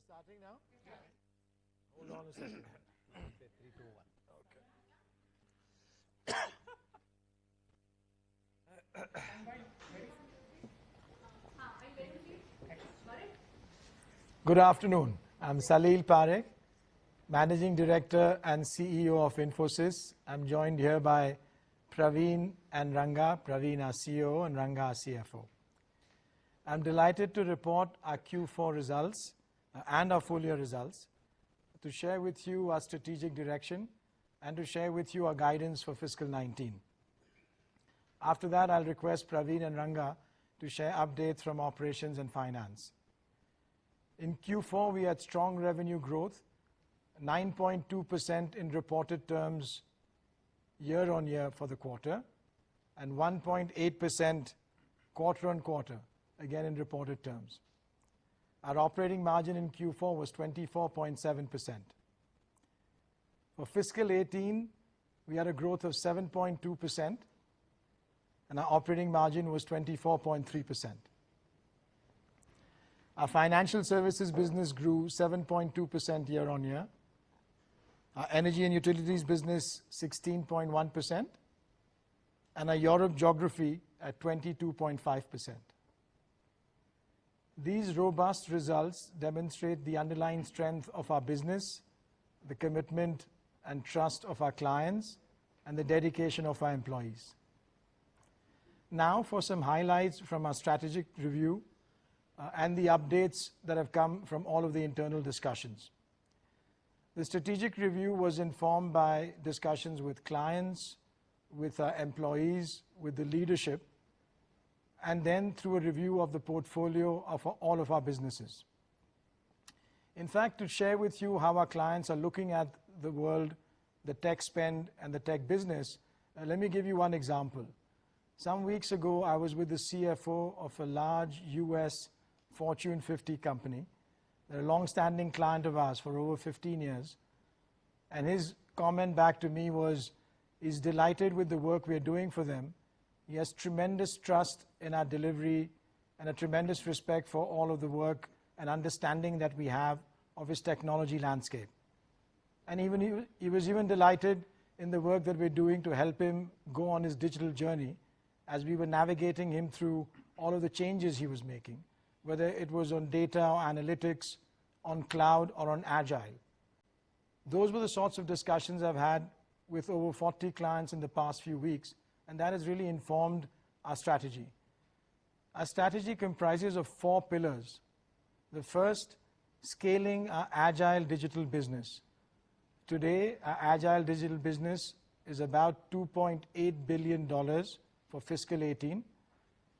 Starting now? Hold on a second. Okay, 3, 2, 1. Okay. Good afternoon. I'm Salil Parekh, Managing Director and CEO of Infosys. I'm joined here by Praveen and Ranga. Praveen, our CEO, and Ranga, our CFO. I'm delighted to report our Q4 results and our full year results, to share with you our strategic direction and to share with you our guidance for fiscal 19. After that, I'll request Praveen and Ranga to share updates from operations and finance. In Q4, we had strong revenue growth, 9.2% in reported terms year on year for the quarter, and 1.8% quarter on quarter, again in reported terms. Our operating margin in Q4 was 24.7%. For fiscal 18, we had a growth of 7.2%, and our operating margin was 24.3%. Our financial services business grew 7.2% year on year. Our energy and utilities business 16.1%, and our Europe geography at 22.5%. These robust results demonstrate the underlying strength of our business, the commitment and trust of our clients, and the dedication of our employees. Now for some highlights from our strategic review and the updates that have come from all of the internal discussions. The strategic review was informed by discussions with clients, with our employees, with the leadership, and then through a review of the portfolio of all of our businesses. In fact, to share with you how our clients are looking at the world, the tech spend and the tech business, let me give you one example. Some weeks ago, I was with the CFO of a large US Fortune 50 company. They're a long-standing client of ours for over 15 years. And his comment back to me was, he's delighted with the work we're doing for them. He has tremendous trust in our delivery and a tremendous respect for all of the work and understanding that we have of his technology landscape. And he was even delighted in the work that we're doing to help him go on his digital journey as we were navigating him through all of the changes he was making, whether it was on data or analytics, on cloud or on agile. Those were the sorts of discussions I've had with over 40 clients in the past few weeks, and that has really informed our strategy. Our strategy comprises of 4 pillars. The first, scaling our agile digital business. Today, our agile digital business is about $2.8 billion for fiscal 18.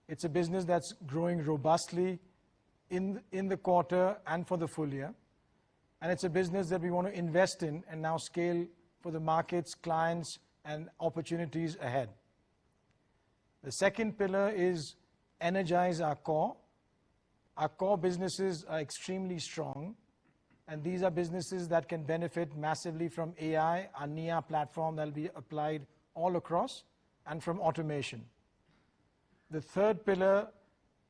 It's a business that's growing robustly in the quarter and for the full year. And it's a business that we want to invest in and now scale for the markets, clients, and opportunities ahead. The second pillar is energize our core. Our core businesses are extremely strong, and these are businesses that can benefit massively from AI, our NIA platform that will be applied all across, and from automation. The third pillar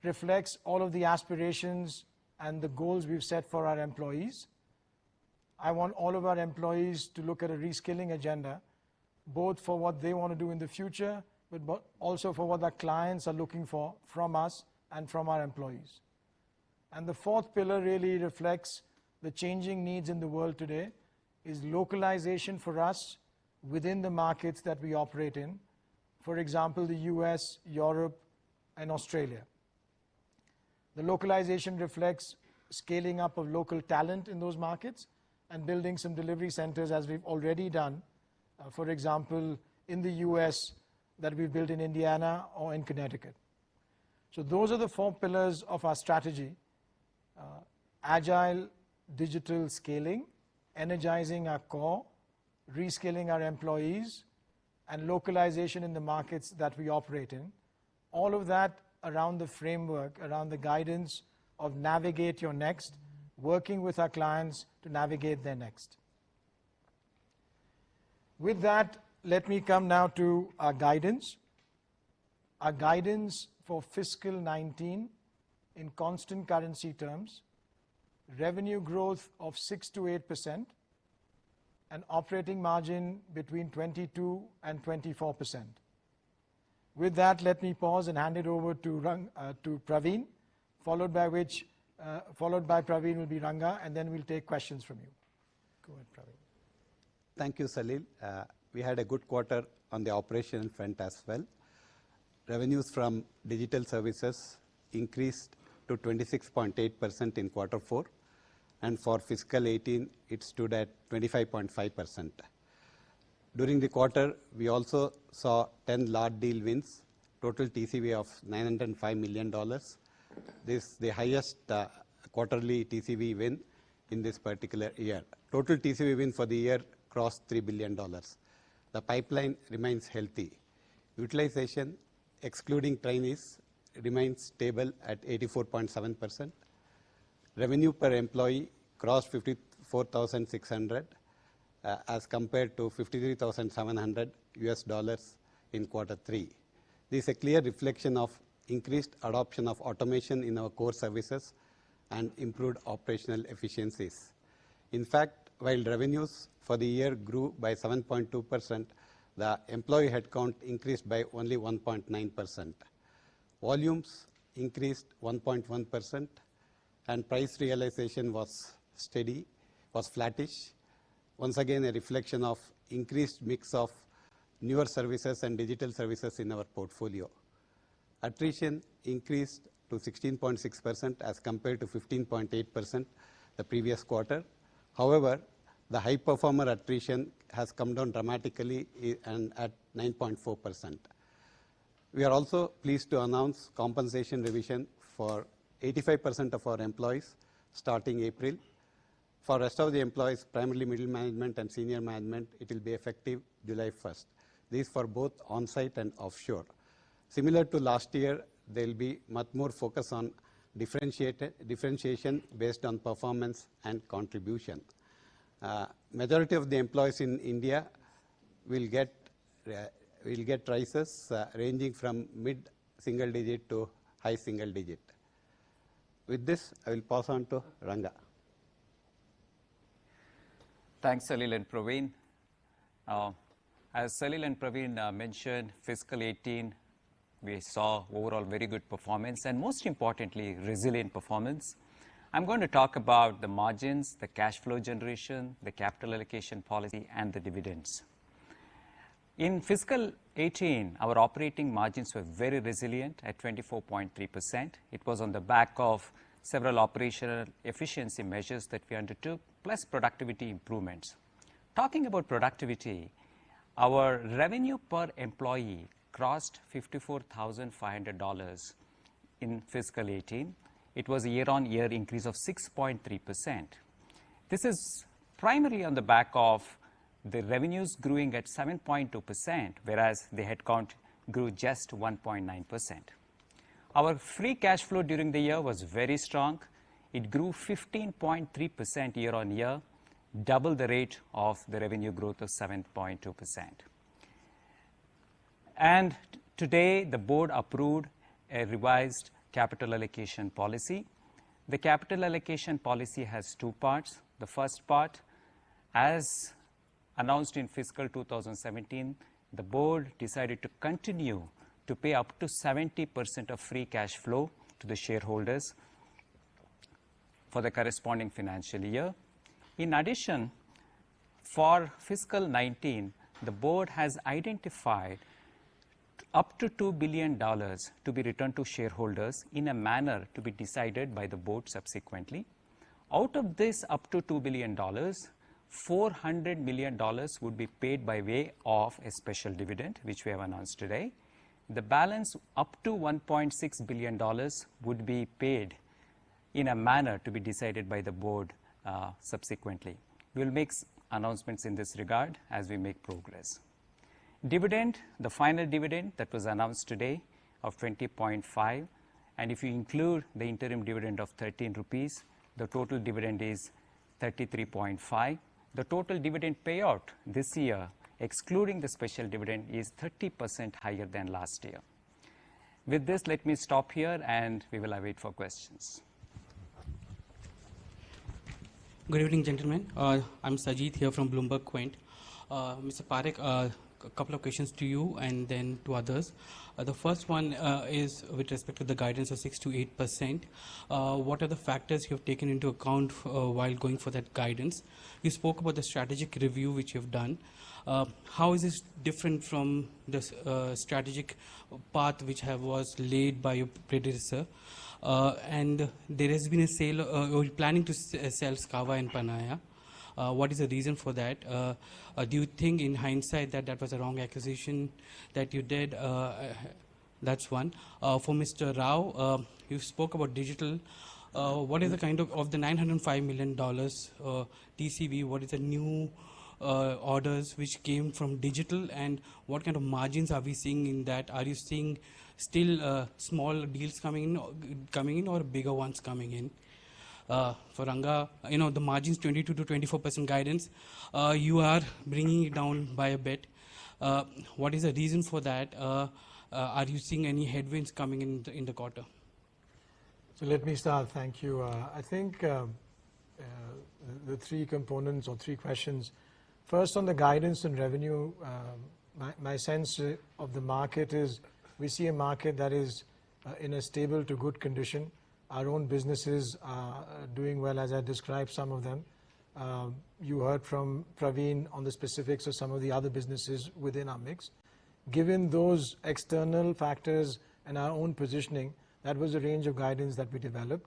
reflects all of the aspirations and the goals we've set for our employees. I want all of our employees to look at a reskilling agenda, both for what they want to do in the future, but also for what our clients are looking for from us and from our employees. And the fourth pillar really reflects the changing needs in the world today, is localization for us within the markets that we operate in. For example, the US, Europe, and Australia. The localization reflects scaling up of local talent in those markets and building some delivery centers as we've already done, for example, in the US, that we've built in Indiana or in Connecticut. So those are the 4 pillars of our strategy. Agile digital scaling, energizing our core, reskilling our employees, and localization in the markets that we operate in. All of that around the framework, around the guidance of navigate your next, working with our clients to navigate their next. With that, let me come now to our guidance. Our guidance for fiscal 19 in constant currency terms revenue growth of 6 to 8%, and operating margin between 22 and 24%. With that, let me pause and hand it over to Praveen, followed by Praveen will be Ranga, and then we'll take questions from you. Go ahead, Praveen. Thank you, Salil. We had a good quarter on the operational front as well. Revenues from digital services increased to 26.8% in quarter 4, and for fiscal 18, it stood at 25.5%. During the quarter, we also saw 10 large deal wins, total TCV of $905 million. This is the highest quarterly TCV win in this particular year. Total TCV win for the year crossed $3 billion. The pipeline remains healthy. Utilization, excluding trainees, remains stable at 84.7%. Revenue per employee crossed 54,600 as compared to $53,700 in quarter 3. This is a clear reflection of increased adoption of automation in our core services and improved operational efficiencies. In fact, while revenues for the year grew by 7.2%, the employee headcount increased by only 1.9%. Volumes increased 1.1%, and price realization was steady, was flattish. Once again, a reflection of increased mix of newer services and digital services in our portfolio. Attrition increased to 16.6% as compared to 15.8% the previous quarter. However, the high performer attrition has come down dramatically and at 9.4%. We are also pleased to announce compensation revision for 85% of our employees starting April. For rest of the employees, primarily middle management and senior management, it will be effective July 1st. These for both on-site and offshore. Similar to last year, there will be much more focus on differentiation based on performance and contribution. Majority of the employees in India will get rises ranging from mid-single digit to high single digit. With this, I will pass on to Ranga. Thanks, Salil and Praveen. As Salil and Praveen mentioned, fiscal 18, we saw overall very good performance and most importantly, resilient performance. I'm going to talk about the margins, the cash flow generation, the capital allocation policy, and the dividends. In fiscal 18, our operating margins were very resilient at 24.3%. It was on the back of several operational efficiency measures that we undertook, plus productivity improvements. Talking about productivity, our revenue per employee crossed $54,500 in fiscal 18. It was a year-on-year increase of 6.3%. This is primarily on the back of the revenues growing at 7.2%, whereas the headcount grew just 1.9%. Our free cash flow during the year was very strong. It grew 15.3% year-on-year, double the rate of the revenue growth of 7.2%. And today, the board approved a revised capital allocation policy. The capital allocation policy has two parts. The first part, as announced in fiscal 2017, the board decided to continue to pay up to 70% of free cash flow to the shareholders for the corresponding financial year. In addition, for fiscal 19, the board has identified up to $2 billion to be returned to shareholders in a manner to be decided by the board subsequently. Out of this up to $2 billion, $400 million would be paid by way of a special dividend, which we have announced today. The balance up to $1.6 billion would be paid in a manner to be decided by the board subsequently. We will make announcements in this regard as we make progress. Dividend, the final dividend that was announced today of 20.5, and if you include the interim dividend of 13 rupees, the total dividend is 33.5. The total dividend payout this year, excluding the special dividend, is 30% higher than last year. With this, let me stop here and we will await for questions. Good evening, gentlemen. I'm Sajid here from Bloomberg Quint. Mr. Parekh, a couple of questions to you and then to others. The first one is with respect to the guidance of 6 to 8%. What are the factors you have taken into account while going for that guidance? You spoke about the strategic review which you have done. How is this different from the strategic path which was laid by your predecessor? And there has been a sale, or planning to sell Skava and Panaya. What is the reason for that? Do you think in hindsight that was a wrong acquisition that you did? That's one. For Mr. Rao, you spoke about digital. What is the kind of the $905 million TCV, what is the new orders which came from digital, and what kind of margins are we seeing in that? Are you seeing still small deals coming in or bigger ones coming in? For Ranga, the margins 22 to 24% guidance, you are bringing it down by a bit. What is the reason for that? Are you seeing any headwinds coming in the quarter? So let me start. Thank you. I think the three components or three questions. First, on the guidance and revenue, my sense of the market is we see a market that is in a stable to good condition. Our own businesses are doing well, as I described some of them. You heard from Praveen on the specifics of some of the other businesses within our mix. Given those external factors and our own positioning, that was the range of guidance that we developed.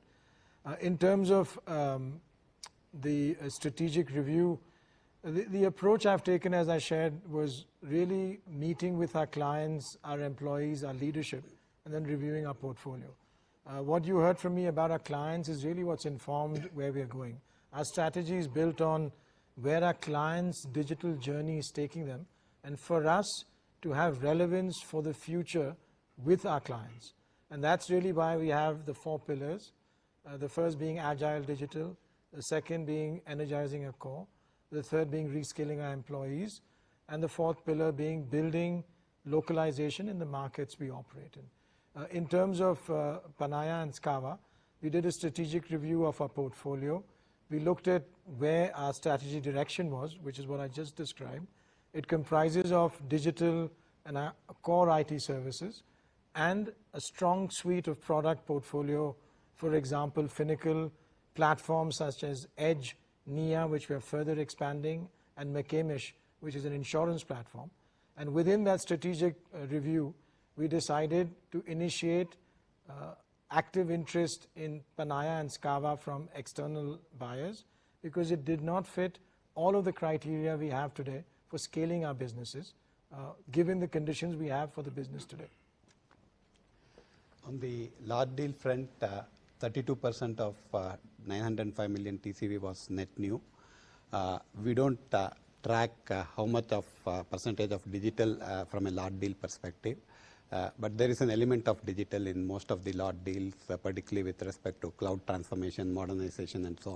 In terms of the strategic review, the approach I've taken, as I shared, was really meeting with our clients, our employees, our leadership, and then reviewing our portfolio. What you heard from me about our clients is really what's informed where we are going. Our strategy is built on where our clients' digital journey is taking them, and for us to have relevance for the future with our clients. And that's really why we have the 4 pillars. The first being agile digital, the second being energizing a core, the third being reskilling our employees, and the 4th pillar being building localization in the markets we operate in. In terms of Panaya and Skava, we did a strategic review of our portfolio. We looked at where our strategy direction was, which is what I just described. It comprises of digital and our core IT services and a strong suite of product portfolio, for example, Finacle, platforms such as Edge, Nia, which we are further expanding, and McCamish, which is an insurance platform. And within that strategic review, we decided to initiate active interest in Panaya and Skava from external buyers because it did not fit all of the criteria we have today for scaling our businesses, given the conditions we have for the business today. On the large deal front, 32% of 905 million TCV was net new. We don't track how much of percentage of digital from a large deal perspective, but there is an element of digital in most of the large deals, particularly with respect to cloud transformation, modernization, and so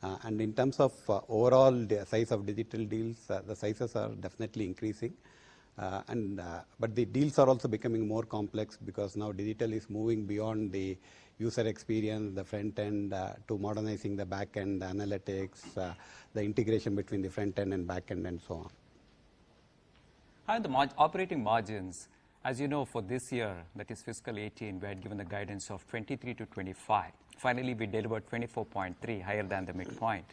on. And in terms of overall the size of digital deals, the sizes are definitely increasing. But the deals are also becoming more complex because now digital is moving beyond the user experience, the front end, to modernizing the back end, the analytics, the integration between the front end and back end, and so on. And the operating margins, as you know, for this year, that is fiscal 18, we had given the guidance of 23 to 25. Finally, we delivered 24.3, higher than the midpoint.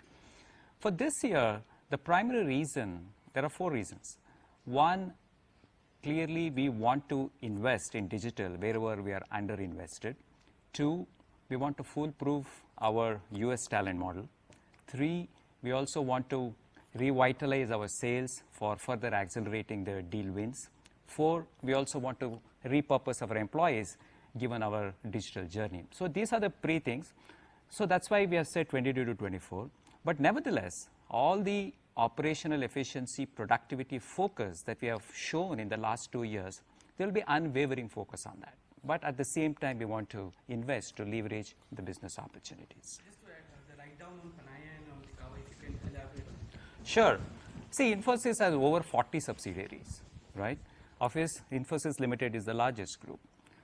For this year, the primary reason, there are 4 reasons. One, clearly, we want to invest in digital wherever we are underinvested. 2, we want to foolproof our US talent model. 3, we also want to revitalize our sales for further accelerating the deal wins. 4, we also want to repurpose our employees given our digital journey. So these are the 3 things. So that's why we have said 22 to 24. But nevertheless, all the operational efficiency, productivity focus that we have shown in the last 2 years, there will be unwavering focus on that. But at the same time, we want to invest to leverage the business opportunities. Just to add, the write-down on Panaya and on Skava, if you can elaborate on that. Sure. See, Infosys has over 40 subsidiaries, right? Infosys Limited is the largest group.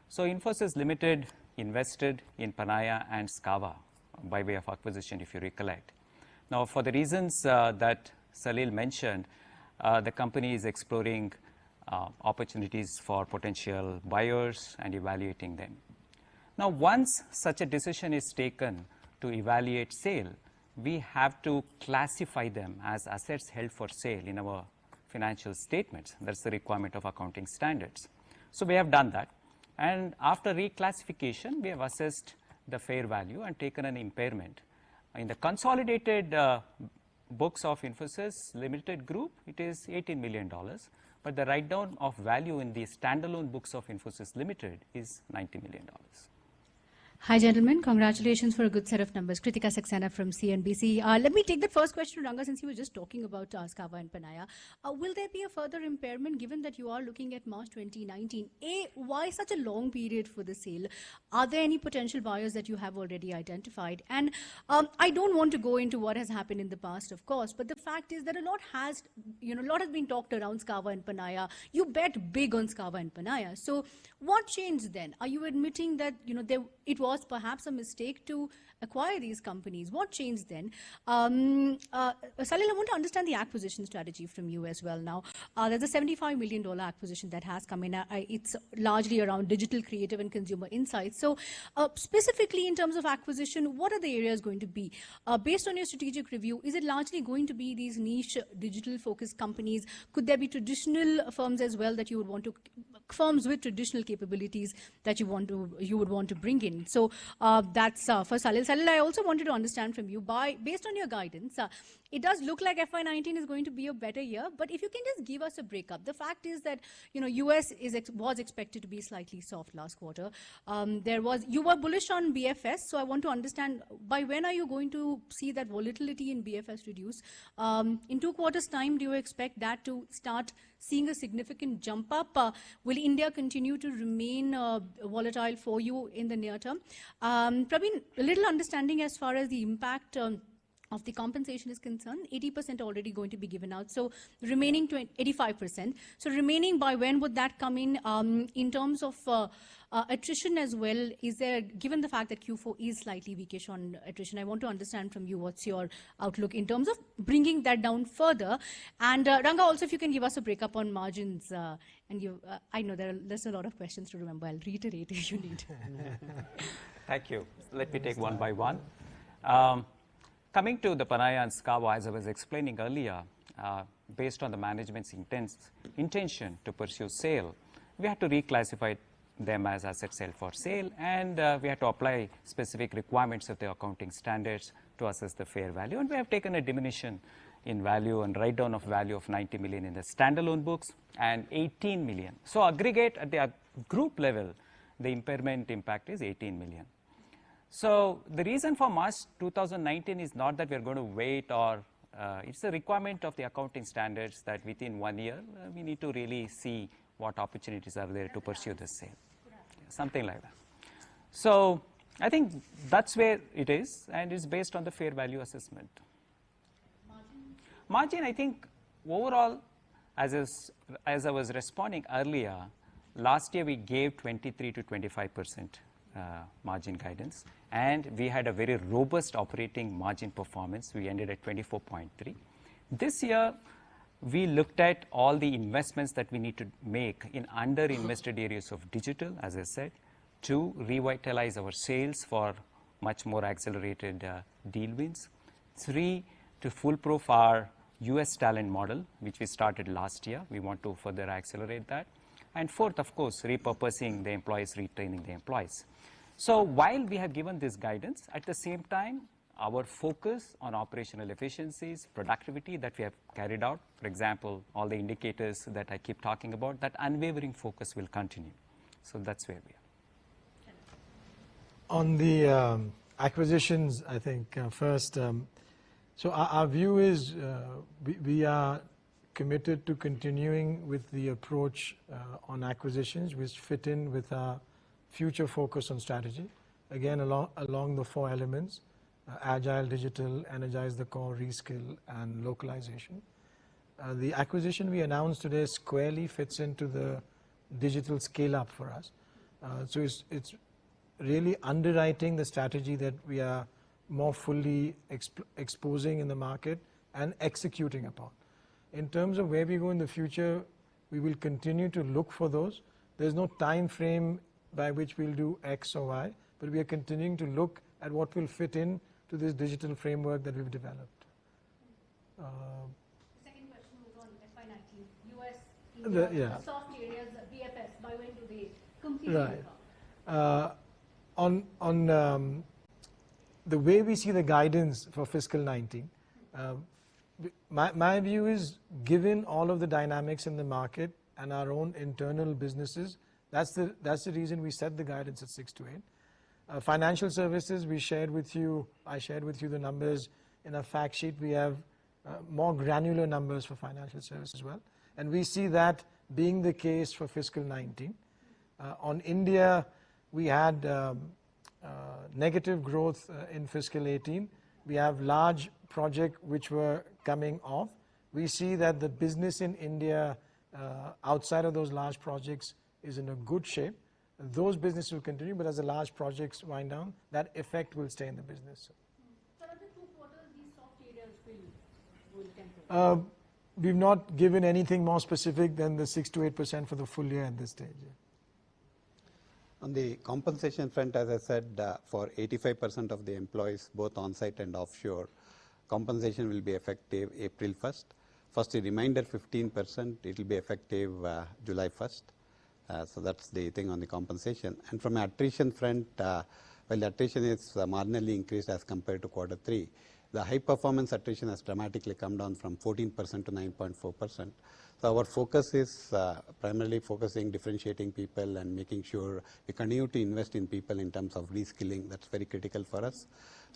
So Infosys Limited invested in Panaya and Skava by way of acquisition, if you recollect. Now, for the reasons that Salil mentioned, the company is exploring opportunities for potential buyers and evaluating them. Now, once such a decision is taken to evaluate sale, we have to classify them as assets held for sale in our financial statements. That's the requirement of accounting standards. So we have done that. And after reclassification, we have assessed the fair value and taken an impairment. In the consolidated books of Infosys Limited Group, it is $18 million. But the write-down of value in the standalone books of Infosys Limited is $90 million. Hi, gentlemen. Congratulations for a good set of numbers. Kritika Saxena from CNBC. Let me take that first question, Ranga, since you were just talking about Scava and Panaya. Will there be a further impairment given that you are looking at March 2019? Why such a long period for the sale? Are there any potential buyers that you have already identified? And I don't want to go into what has happened in the past, of course, but the fact is that a lot has been talked around Scava and Panaya. You bet big on Scava and Panaya. So what changed then? Are you admitting that it was perhaps a mistake to acquire these companies? What changed then? Salil, I want to understand the acquisition strategy from you as well now. There's a $75 million acquisition that has come in. It's largely around digital, creative, and consumer insights. So specifically in terms of acquisition, what are the areas going to be? Based on your strategic review, is it largely going to be these niche digital-focused companies? Could there be traditional firms as well that you would want to, firms with traditional capabilities that you would want to bring in? So that's for Salil. Salil, I also wanted to understand from you, based on your guidance, it does look like FY19 is going to be a better year, but if you can just give us a breakup. The fact is that US was expected to be slightly soft last quarter. You were bullish on BFS, so I want to understand by when are you going to see that volatility in BFS reduce? In 2 quarters' time, do you expect that to start seeing a significant jump up? Will India continue to remain volatile for you in the near term? Praveen, a little understanding as far as the impact of the compensation is concerned. 80% already going to be given out, so remaining 85%. So remaining, by when would that come in terms of attrition as well? Is there, given the fact that Q4 is slightly weakish on attrition, I want to understand from you what's your outlook in terms of bringing that down further. And Ranga, also if you can give us a breakup on margins. I know there's a lot of questions to remember. I'll reiterate if you need. Thank you. Let me take one by one. Coming to the Panaya and Scava, as I was explaining earlier, based on the management's intention to pursue sale, we had to reclassify them as assets held for sale, and we had to apply specific requirements of the accounting standards to assess the fair value. And we have taken a diminution in value and write-down of value of 90 million in the standalone books and 18 million. So aggregate at the group level, the impairment impact is 18 million. So the reason for March 2019 is not that we are going to wait, or it's a requirement of the accounting standards that within 1 year, we need to really see what opportunities are there to pursue this sale. Something like that. So I think that's where it is, and it's based on the fair value assessment. Margin, I think overall, as I was responding earlier, last year we gave 23 to 25% margin guidance, and we had a very robust operating margin performance. We ended at 24.3. This year, we looked at all the investments that we need to make in under-invested areas of digital, as I said, to revitalize our sales for much more accelerated deal wins. 3, to foolproof our US talent model, which we started last year. We want to further accelerate that. And 4th, of course, repurposing the employees, retraining the employees. So while we have given this guidance, at the same time, our focus on operational efficiencies, productivity that we have carried out, for example, all the indicators that I keep talking about, that unwavering focus will continue. So that's where we are. On the acquisitions, I think first, so our view is we are committed to continuing with the approach on acquisitions which fit in with our future focus on strategy. Again, along the 4 elements, agile, digital, energize the core, reskill, and localization. The acquisition we announced today squarely fits into the digital scale-up for us. So it's really underwriting the strategy that we are more fully exposing in the market and executing upon. In terms of where we go in the future, we will continue to look for those. There's no time frame by which we'll do X or Y, but we are continuing to look at what will fit in to this digital framework that we've developed. The second question was on FY19, US, India, the soft areas, BFS, by when do they completely Right. On the way we see the guidance for fiscal 19, my view is, given all of the dynamics in the market and our own internal businesses, that's the reason we set the guidance at 6 to 8. Financial services, I shared with you the numbers in a fact sheet. We have more granular numbers for financial services as well, and we see that being the case for fiscal 19. On India, we had negative growth in fiscal 18. We have large projects which were coming off. We see that the business in India, outside of those large projects, is in a good shape. Those businesses will continue, but as the large projects wind down, that effect will stay in the business. For another 2 quarters, these soft areas will temper. We've not given anything more specific than the 6 to 8% for the full year at this stage. On the compensation front, as I said, for 85% of the employees, both on-site and offshore, compensation will be effective April 1st. First, a reminder 15%, it will be effective July 1st. So that's the thing on the compensation. And from an attrition front, while the attrition is marginally increased as compared to quarter 3, the high performance attrition has dramatically come down from 14% to 9.4%. So our focus is primarily differentiating people and making sure we continue to invest in people in terms of reskilling. That's very critical for us,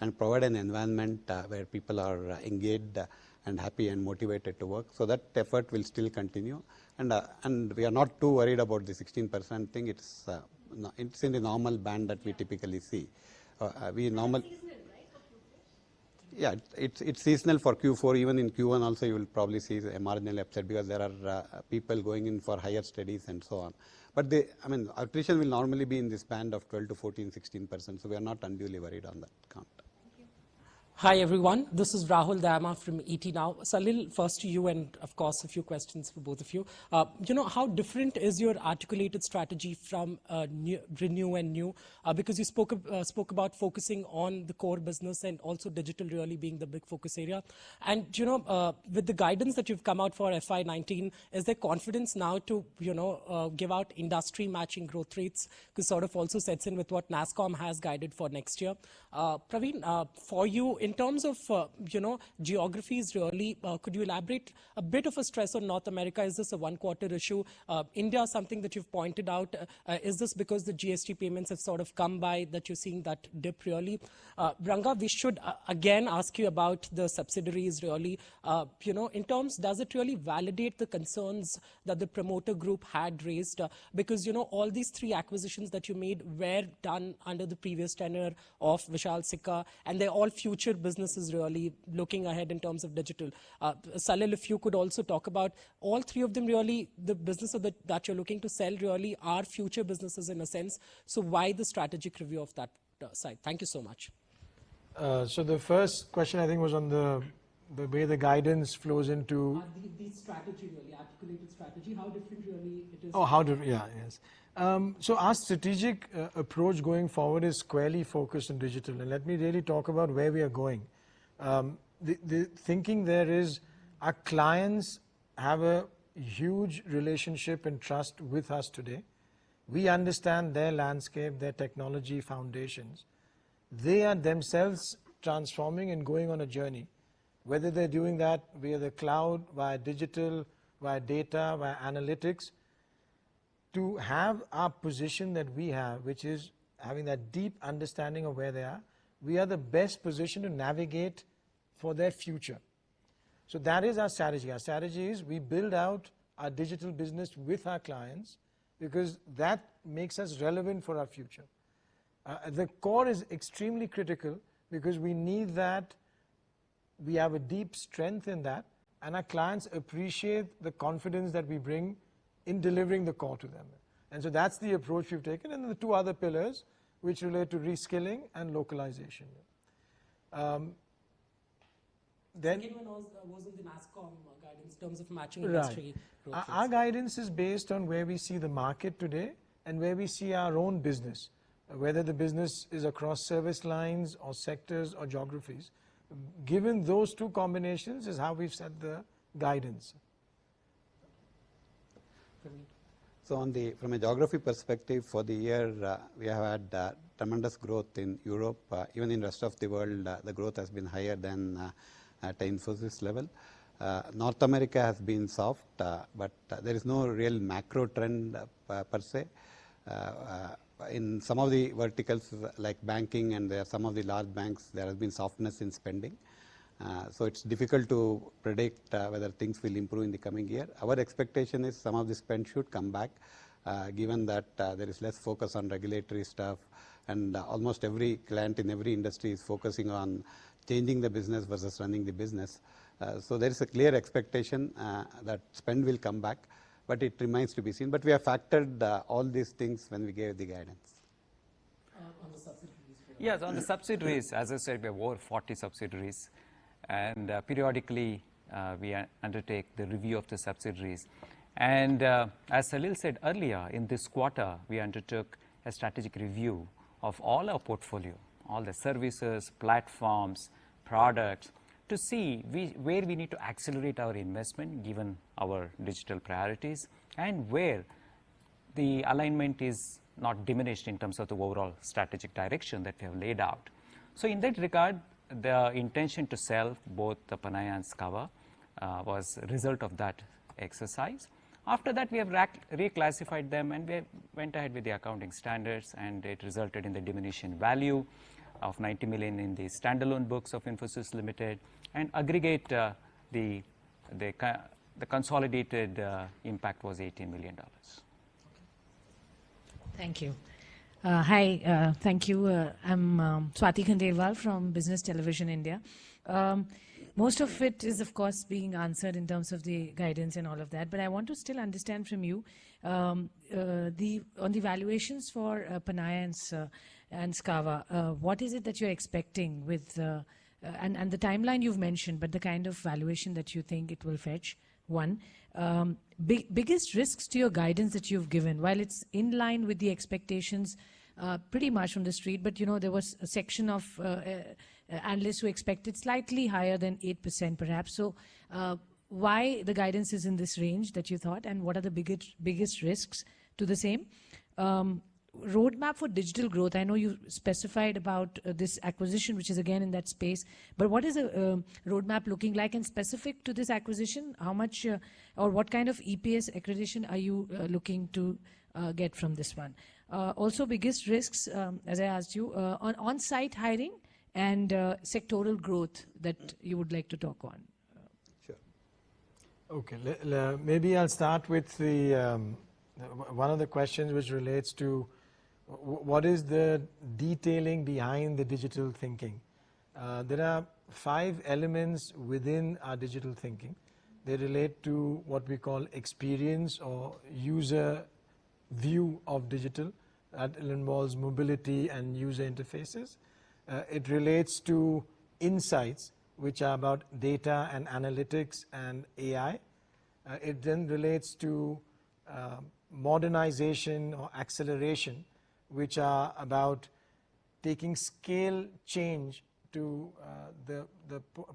and provide an environment where people are engaged and happy and motivated to work. So that effort will still continue, and we are not too worried about the 16% thing. It's in the normal band that we typically see. Yeah, it's seasonal for Q4. Even in Q1 also, you will probably see a marginal upset because there are people going in for higher studies and so on. But attrition will normally be in this band of 12 to 14, 16%. So we are not unduly worried on that count. Hi everyone, this is Rahul Dayama from ET Now. Salil, first to you, and of course a few questions for both of you. How different is your articulated strategy from Renew and New? Because you spoke about focusing on the core business and also digital really being the big focus area. And with the guidance that you've come out for FY19, is there confidence now to give out industry matching growth rates? Because sort of also sets in with what NASSCOM has guided for next year. Praveen, for you, in terms of geographies really, could you elaborate a bit of a stress on North America? Is this a 1 quarter issue? India, something that you've pointed out, is this because the GST payments have sort of come by that you're seeing that dip really? Ranga, we should again ask you about the subsidiaries really. In terms, does it really validate the concerns that the promoter group had raised? Because all these 3 acquisitions that you made were done under the previous tenure of Vishal Sikka, and they're all future businesses really looking ahead in terms of digital. Salil, if you could also talk about all 3 of them really, the businesses that you're looking to sell really are future businesses in a sense. So why the strategic review of that side? Thank you so much. So the first question I think was on the way the guidance flows into the strategy really, articulated strategy, how different really it is. Oh, how different, yeah, yes. So our strategic approach going forward is squarely focused on digital, and let me really talk about where we are going. The thinking there is our clients have a huge relationship and trust with us today. We understand their landscape, their technology foundations. They are themselves transforming and going on a journey, whether they're doing that via the cloud, via digital, via data, via analytics. To have our position that we have, which is having that deep understanding of where they are, we are the best position to navigate for their future. So that is our strategy. Our strategy is we build out our digital business with our clients because that makes us relevant for our future. The core is extremely critical because we need that. We have a deep strength in that, and our clients appreciate the confidence that we bring in delivering the core to them. And so that's the approach we've taken. And the 2 other pillars which relate to reskilling and localization. Then Second one was in the NASSCOM guidance in terms of matching right. industry growth Our rates. guidance is based on where we see the market today and where we see our own business, whether the business is across service lines or sectors or geographies. Given those two combinations is how we've set the guidance. So from a geography perspective, for the year, we have had tremendous growth in Europe. Even in the rest of the world, the growth has been higher than at Infosys level. North America has been soft, but there is no real macro trend per se. In some of the verticals like banking and there are some of the large banks, there has been softness in spending. So it's difficult to predict whether things will improve in the coming year. Our expectation is some of the spend should come back, given that there is less focus on regulatory stuff, and almost every client in every industry is focusing on changing the business versus running the business. So there is a clear expectation that spend will come back, but it remains to be seen. But we have factored all these things when we gave the guidance. On the subsidiaries. Yes, on the subsidiaries, as I said, we have over 40 subsidiaries, and periodically we undertake the review of the subsidiaries. And as Salil said earlier, in this quarter, we undertook a strategic review of all our portfolio, all the services, platforms, products, to see where we need to accelerate our investment given our digital priorities, and where the alignment is not diminished in terms of the overall strategic direction that we have laid out. So in that regard, the intention to sell both the Panaya and Scava was a result of that exercise. After that, we have reclassified them, and we went ahead with the accounting standards, and it resulted in the diminution value of 90 million in the standalone books of Infosys Limited, and aggregate the consolidated impact was $18 million. Thank you. Hi, thank you. I'm Swati Khandelwal from Business Television India. Most of it is, of course, being answered in terms of the guidance and all of that, but I want to still understand from you on the valuations for Panaya and Scava. What is it that you're expecting with, and the timeline you've mentioned, but the kind of valuation that you think it will fetch? One. Biggest risks to your guidance that you've given, while it's in line with the expectations pretty much from the street, but you know, there was a section of analysts who expected slightly higher than 8% perhaps. So why the guidance is in this range that you thought, and what are the biggest risks to the same? Roadmap for digital growth. I know you specified about this acquisition, which is again in that space, but what is a roadmap looking like? And specific to this acquisition, how much or what kind of EPS accreditation are you looking to get from this one? Also, biggest risks, as I asked you, on site hiring and sectoral growth that you would like to talk on. Sure. Okay, maybe I'll start with the one of the questions which relates to what is the detailing behind the digital thinking. There are 5 elements within our digital thinking. They relate to what we call experience or user view of digital. That involves mobility and user interfaces. It relates to insights, which are about data and analytics and AI. It then relates to modernization or acceleration, which are about taking scale change to the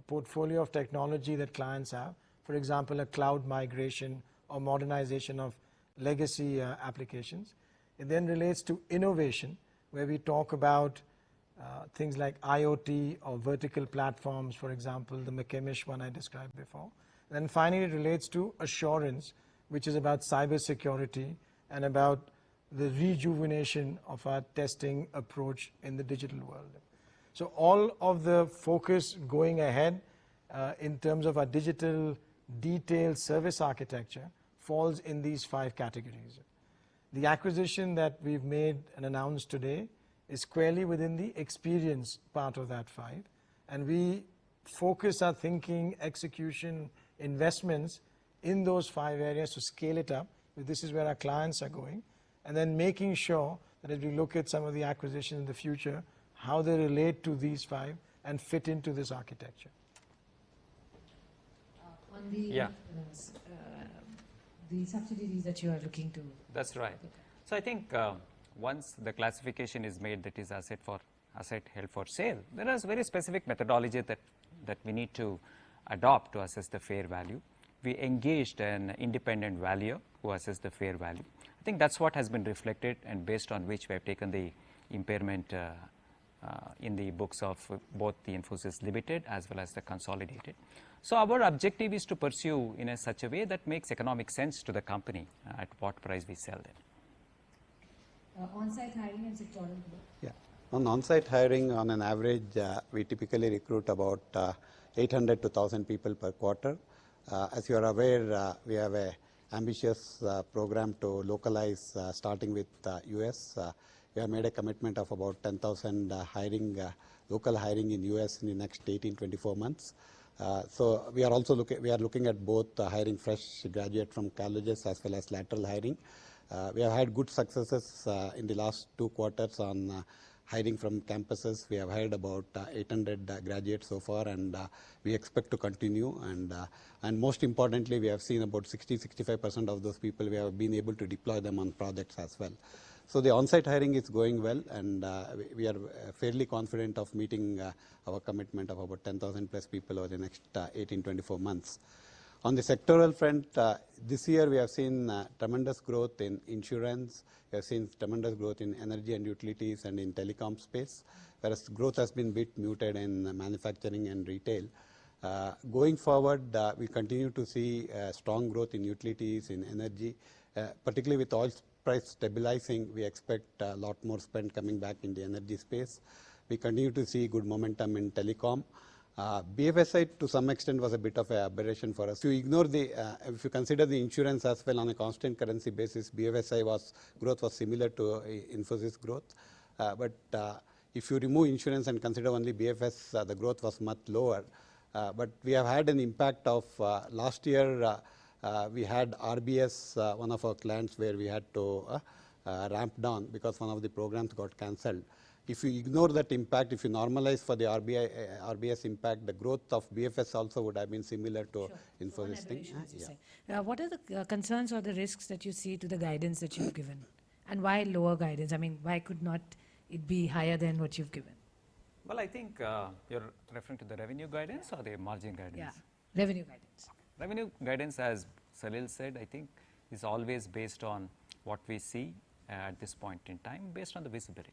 portfolio of technology that clients have. For example, a cloud migration or modernization of legacy applications. It then relates to innovation, where we talk about things like IoT or vertical platforms, for example, the McCamish one I described before. And then finally, it relates to assurance, which is about cybersecurity and about the rejuvenation of our testing approach in the digital world. So all of the focus going ahead in terms of our digital detailed service architecture falls in these 5 categories. The acquisition that we've made and announced today is squarely within the experience part of that 5. And we focus our thinking, execution, investments in those 5 areas to scale it up. This is where our clients are going. And then making sure that as we look at some of the acquisitions in the future, how they relate to these 5 and fit into this architecture. On the, Yeah. the subsidiaries that you are looking to. That's right. So I think once the classification is made that is asset held for sale, there is very specific methodology that we need to adopt to assess the fair value. We engaged an independent valuer who assessed the fair value. I think that's what has been reflected and based on which we have taken the impairment in the books of both the Infosys Limited as well as the consolidated. So our objective is to pursue in such a way that makes economic sense to the company at what price we sell them. On-site hiring and sectoral growth. Yeah. On on-site hiring, on an average, we typically recruit about 800 to 1,000 people per quarter. As you are aware, we have a ambitious program to localize, starting with US. We have made a commitment of about 10,000 local hiring in US in the next 18-24 months. So we are also looking at both hiring fresh graduate from colleges as well as lateral hiring. We have had good successes in the last 2 quarters on hiring from campuses. We have hired about 800 graduates so far, and we expect to continue. And most importantly, we have seen about 60-65% of those people, we have been able to deploy them on projects as well. So the on-site hiring is going well, and we are fairly confident of meeting our commitment of about 10,000 plus people over the next 18-24 months. On the sectoral front, this year we have seen tremendous growth in insurance. We have seen tremendous growth in energy and utilities and in telecom space, whereas growth has been a bit muted in manufacturing and retail. Going forward, we continue to see strong growth in utilities, in energy, particularly with oil price stabilizing. We expect a lot more spend coming back in the energy space. We continue to see good momentum in telecom. BFSI to some extent was a bit of an aberration for us. If you consider the insurance as well on a constant currency basis, BFSI growth was similar to Infosys growth. But if you remove insurance and consider only BFS, the growth was much lower. But we have had an impact of last year. We had RBS, one of our clients, where we had to ramp down because one of the programs got cancelled. If you ignore that impact, if you normalize for the RBS impact, the growth of BFS also would have been similar to Infosys thing. What are the concerns or the risks that you see to the guidance that you've given? And why lower guidance? I mean, why could not it be higher than what you've given? Well, I think you're referring to the revenue guidance or the margin guidance? Yeah, revenue guidance. Revenue guidance, as Salil said, I think is always based on what we see at this point in time, based on the visibility.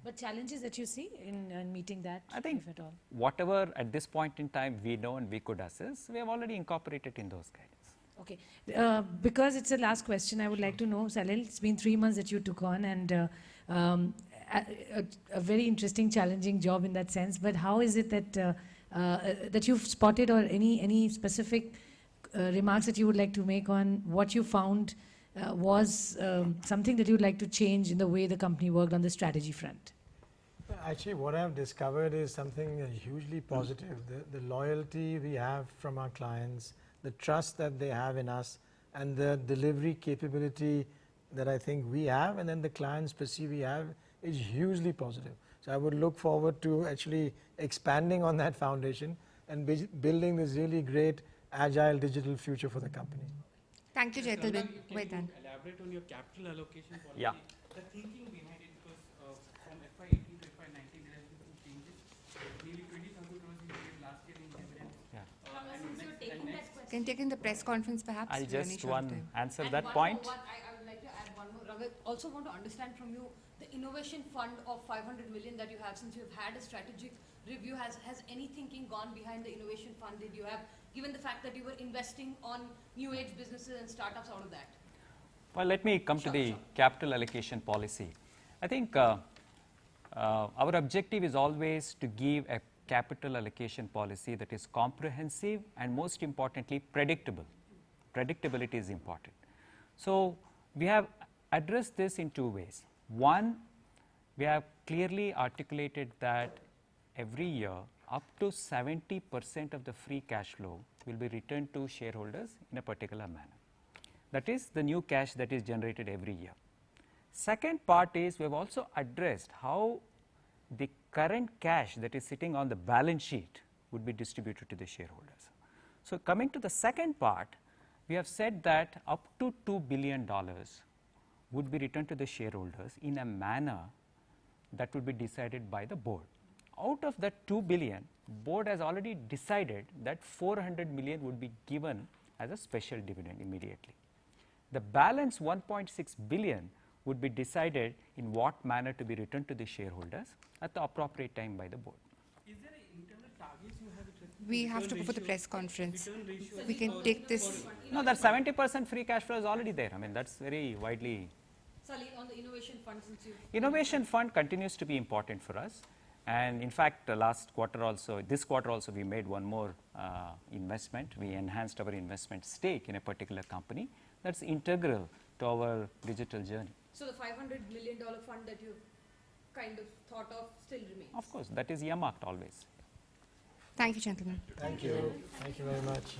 But challenges that you see in meeting that, I think if at all? whatever at this point in time we know and we could assess, we have already incorporated in those guidance. Okay. Because it's the last question, I would like to know, Salil, it's been 3 months that you took on, and a very interesting, challenging job in that sense. But how is it that that you've spotted, or any specific remarks that you would like to make on what you found was something that you'd like to change in the way the company worked on the strategy front? Actually, what I've discovered is something hugely positive. The loyalty we have from our clients, the trust that they have in us, and the delivery capability that I think we have and then the clients perceive we have is hugely positive. So I would look forward to actually expanding on that foundation and building this really great, agile digital future for the company. Thank you, Jaital. Wait, then. Elaborate on your capital allocation policy. Yeah. The thinking behind it, because from FY18 to FY19, there has been some changes. Nearly 20,000 crores you did last year in dividends. Can you take in the press conference perhaps? I'll We are just running short of time. answer And that one point. more, I would like to add one more. Raghav, also want to understand from you the innovation fund of 500 million that you have, since you've had a strategic review. Has any thinking gone behind the innovation fund that you have, given the fact that you were investing on new age businesses and startups out of that? Well, let me come to the capital allocation policy. I think our objective is always to give a capital allocation policy that is comprehensive and, most importantly, predictable. Predictability is important. So we have addressed this in 2 ways. One, we have clearly articulated that every year up to 70% of the free cash flow will be returned to shareholders in a particular manner. That is the new cash that is generated every year. Second part is we have also addressed how the current cash that is sitting on the balance sheet would be distributed to the shareholders. So coming to the second part, we have said that up to $2 billion would be returned to the shareholders in a manner that would be decided by the board. Out of that $2 billion, board has already decided that $400 million would be given as a special dividend immediately. The balance $1.6 billion would be decided in what manner to be returned to the shareholders at the appropriate time by the board. Is there an internal targets you have? We have to go for the press conference. We can take this. No, that 70% free cash flow is already there. I mean, that's very widely. Salil, on the innovation fund, since you... Innovation fund continues to be important for us. And in fact, last quarter also, this quarter also, we made one more investment. We enhanced our investment stake in a particular company. That's integral to our digital journey. So the $500 million fund that you kind of thought of still remains? Of course, that is earmarked always. Thank you, gentlemen. Thank you. Thank you very much.